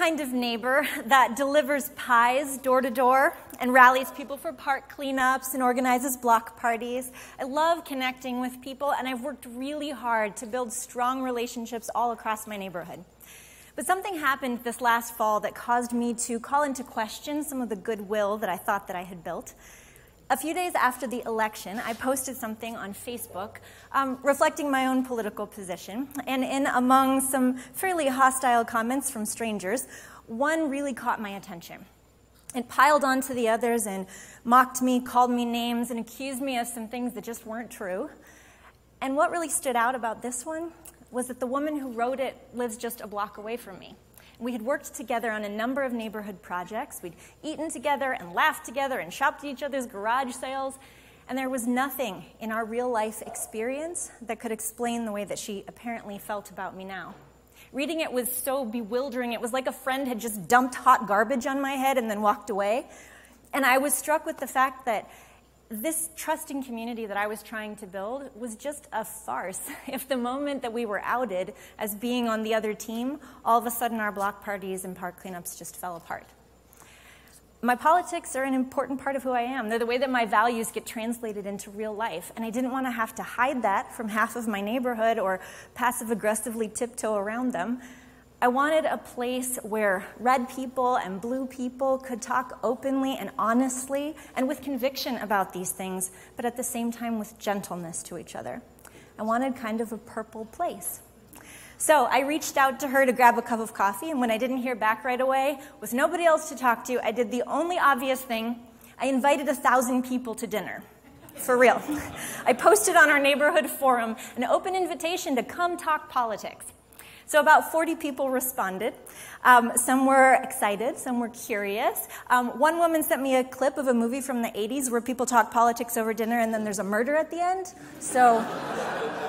kind of neighbor that delivers pies door to door and rallies people for park cleanups and organizes block parties. I love connecting with people, and I've worked really hard to build strong relationships all across my neighborhood. But something happened this last fall that caused me to call into question some of the goodwill that I thought that I had built. A few days after the election, I posted something on Facebook reflecting my own political position, and in among some fairly hostile comments from strangers, one really caught my attention. It piled onto the others and mocked me, called me names, and accused me of some things that just weren't true. And what really stood out about this one was that the woman who wrote it lives just a block away from me. We had worked together on a number of neighborhood projects. We'd eaten together and laughed together and shopped at each other's garage sales. And there was nothing in our real-life experience that could explain the way that she apparently felt about me now. Reading it was so bewildering. It was like a friend had just dumped hot garbage on my head and then walked away. And I was struck with the fact that this trusting community that I was trying to build was just a farce. If the moment that we were outed as being on the other team, all of a sudden our block parties and park cleanups just fell apart. My politics are an important part of who I am. They're the way that my values get translated into real life, and I didn't want to have to hide that from half of my neighborhood or passive-aggressively tiptoe around them. I wanted a place where red people and blue people could talk openly and honestly and with conviction about these things, but at the same time with gentleness to each other. I wanted kind of a purple place. So I reached out to her to grab a cup of coffee, and when I didn't hear back right away, with nobody else to talk to, I did the only obvious thing. I invited 1,000 people to dinner. For real. I posted on our neighborhood forum an open invitation to come talk politics. So about 40 people responded. Some were excited, some were curious. One woman sent me a clip of a movie from the 80s where people talk politics over dinner and then there's a murder at the end. So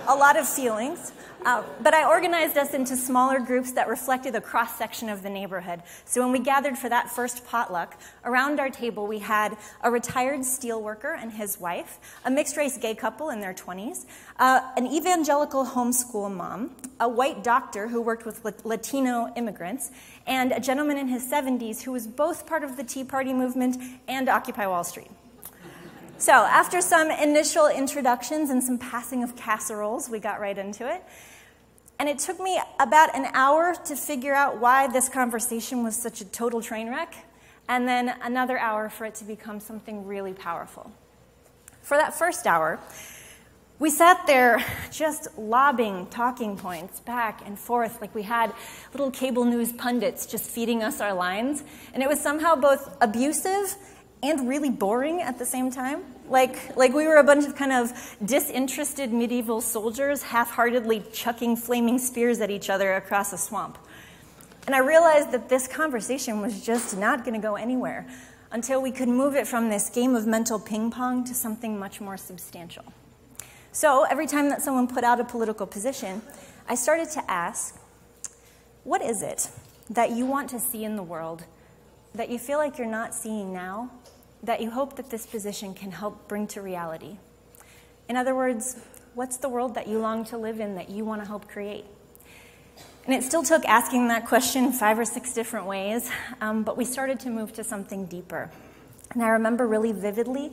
a lot of feelings. But I organized us into smaller groups that reflected the cross-section of the neighborhood. So when we gathered for that first potluck, around our table we had a retired steelworker and his wife, a mixed-race gay couple in their 20s, an evangelical homeschool mom, a white doctor who worked with Latino immigrants, and a gentleman in his 70s who was both part of the Tea Party movement and Occupy Wall Street. So after some initial introductions and some passing of casseroles, we got right into it. And it took me about an hour to figure out why this conversation was such a total train wreck, and then another hour for it to become something really powerful. For that first hour, we sat there just lobbing talking points back and forth like we had little cable news pundits just feeding us our lines. And it was somehow both abusive and really boring at the same time. Like we were a bunch of kind of disinterested medieval soldiers half-heartedly chucking flaming spears at each other across a swamp. And I realized that this conversation was just not going to go anywhere until we could move it from this game of mental ping pong to something much more substantial. So every time that someone put out a political position, I started to ask, what is it that you want to see in the world that you feel like you're not seeing now, that you hope that this position can help bring to reality? In other words, what's the world that you long to live in that you want to help create? And it still took asking that question 5 or 6 different ways, but we started to move to something deeper. And I remember really vividly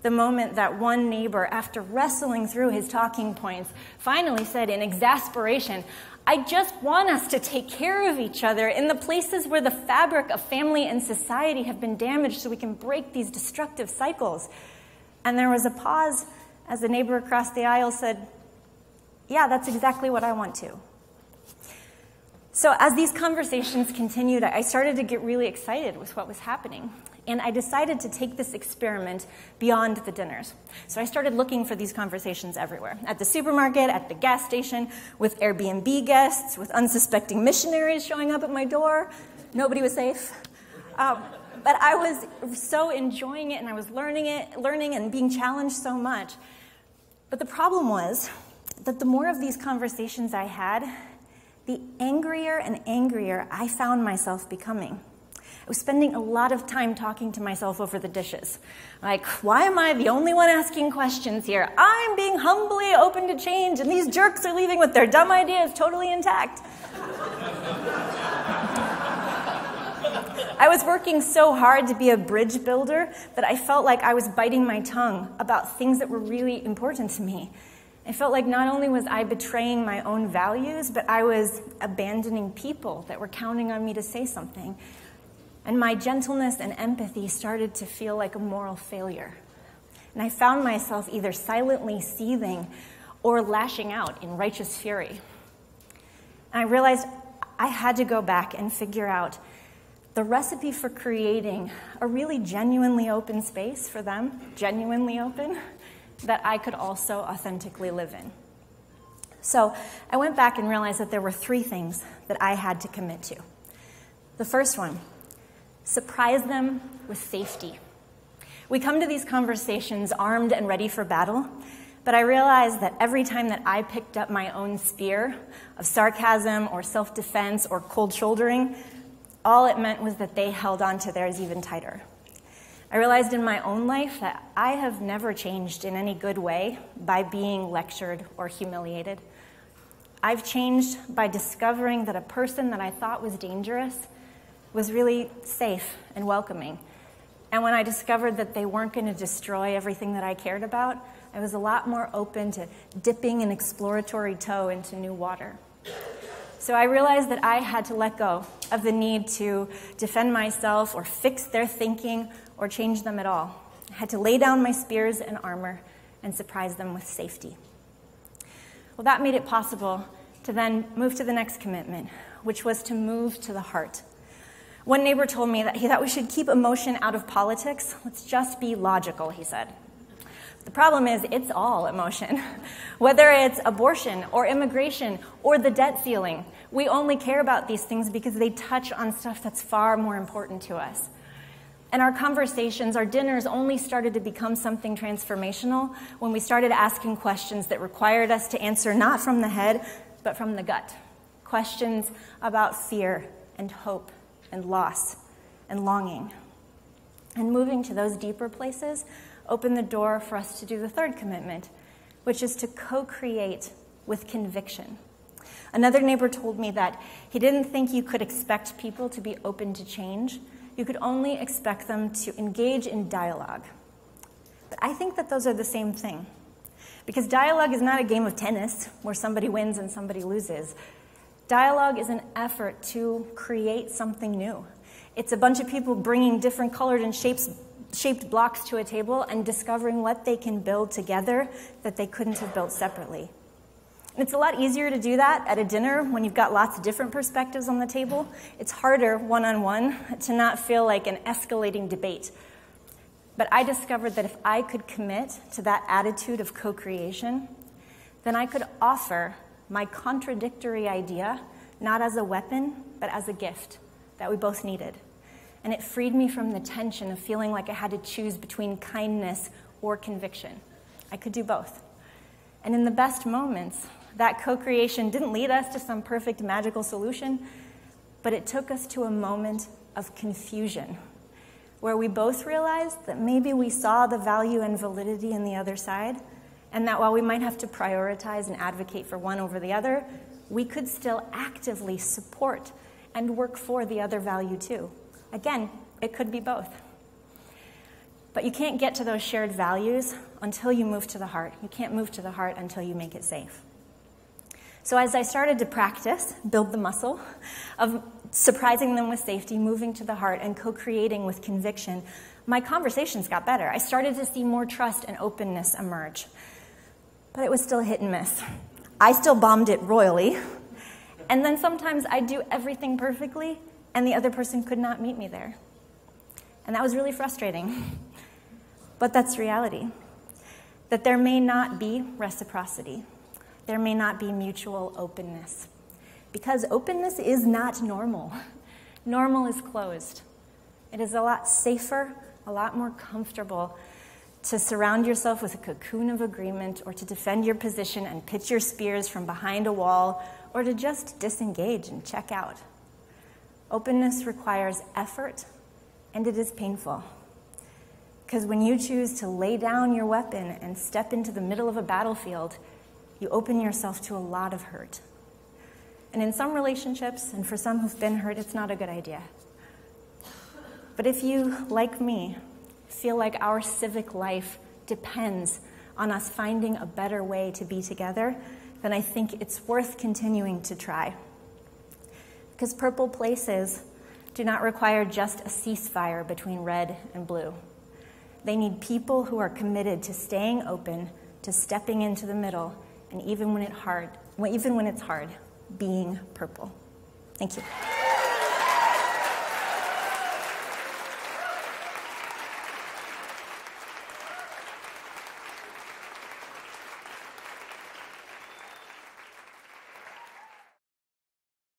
the moment that one neighbor, after wrestling through his talking points, finally said in exasperation, "I just want us to take care of each other in the places where the fabric of family and society have been damaged so we can break these destructive cycles." And there was a pause as the neighbor across the aisle said, "Yeah, that's exactly what I want to." So as these conversations continued, I started to get really excited with what was happening. And I decided to take this experiment beyond the dinners. So I started looking for these conversations everywhere. At the supermarket, at the gas station, with Airbnb guests, with unsuspecting missionaries showing up at my door. Nobody was safe. But I was so enjoying it, and I was learning and being challenged so much. But the problem was that the more of these conversations I had, the angrier and angrier I found myself becoming. I was spending a lot of time talking to myself over the dishes. Like, why am I the only one asking questions here? I'm being humbly open to change, and these jerks are leaving with their dumb ideas totally intact. I was working so hard to be a bridge builder that I felt like I was biting my tongue about things that were really important to me. I felt like not only was I betraying my own values, but I was abandoning people that were counting on me to say something. And my gentleness and empathy started to feel like a moral failure. And I found myself either silently seething or lashing out in righteous fury. And I realized I had to go back and figure out the recipe for creating a really genuinely open space for them, genuinely open, that I could also authentically live in. So I went back and realized that there were 3 things that I had to commit to. The first one, surprise them with safety. We come to these conversations armed and ready for battle, but I realized that every time that I picked up my own spear of sarcasm or self-defense or cold shouldering, all it meant was that they held on to theirs even tighter. I realized in my own life that I have never changed in any good way by being lectured or humiliated. I've changed by discovering that a person that I thought was dangerous was really safe and welcoming. And when I discovered that they weren't going to destroy everything that I cared about, I was a lot more open to dipping an exploratory toe into new water. So I realized that I had to let go of the need to defend myself or fix their thinking or change them at all. I had to lay down my spears and armor and surprise them with safety. Well, that made it possible to then move to the next commitment, which was to move to the heart. One neighbor told me that he thought we should keep emotion out of politics. Let's just be logical, he said. The problem is it's all emotion. Whether it's abortion or immigration or the debt ceiling, we only care about these things because they touch on stuff that's far more important to us. And our conversations, our dinners only started to become something transformational when we started asking questions that required us to answer not from the head, but from the gut. Questions about fear and hope and loss and longing. And moving to those deeper places opened the door for us to do the third commitment, which is to co-create with conviction. Another neighbor told me that he didn't think you could expect people to be open to change. You could only expect them to engage in dialogue. But I think that those are the same thing. Because dialogue is not a game of tennis where somebody wins and somebody loses. Dialogue is an effort to create something new. It's a bunch of people bringing different colored and shaped blocks to a table and discovering what they can build together that they couldn't have built separately. And it's a lot easier to do that at a dinner when you've got lots of different perspectives on the table. It's harder one-on-one to not feel like an escalating debate. But I discovered that if I could commit to that attitude of co-creation, then I could offer my contradictory idea not as a weapon, but as a gift that we both needed. And it freed me from the tension of feeling like I had to choose between kindness or conviction. I could do both. And in the best moments, that co-creation didn't lead us to some perfect magical solution, but it took us to a moment of confusion, where we both realized that maybe we saw the value and validity in the other side, and that while we might have to prioritize and advocate for one over the other, we could still actively support and work for the other value too. Again, it could be both. But you can't get to those shared values until you move to the heart. You can't move to the heart until you make it safe. So as I started to practice, build the muscle of surprising them with safety, moving to the heart, and co-creating with conviction, my conversations got better. I started to see more trust and openness emerge. But it was still hit and miss. I still bombed it royally. And then sometimes I'd do everything perfectly, and the other person could not meet me there. And that was really frustrating. But that's reality. That there may not be reciprocity. There may not be mutual openness. Because openness is not normal. Normal is closed. It is a lot safer, a lot more comfortable to surround yourself with a cocoon of agreement, or to defend your position and pitch your spears from behind a wall, or to just disengage and check out. Openness requires effort, and it is painful. Because when you choose to lay down your weapon and step into the middle of a battlefield, you open yourself to a lot of hurt. And in some relationships, and for some who've been hurt, it's not a good idea. But if you, like me, feel like our civic life depends on us finding a better way to be together, then I think it's worth continuing to try. Because purple places do not require just a ceasefire between red and blue. They need people who are committed to staying open, to stepping into the middle, and even when it's hard, being purple. Thank you.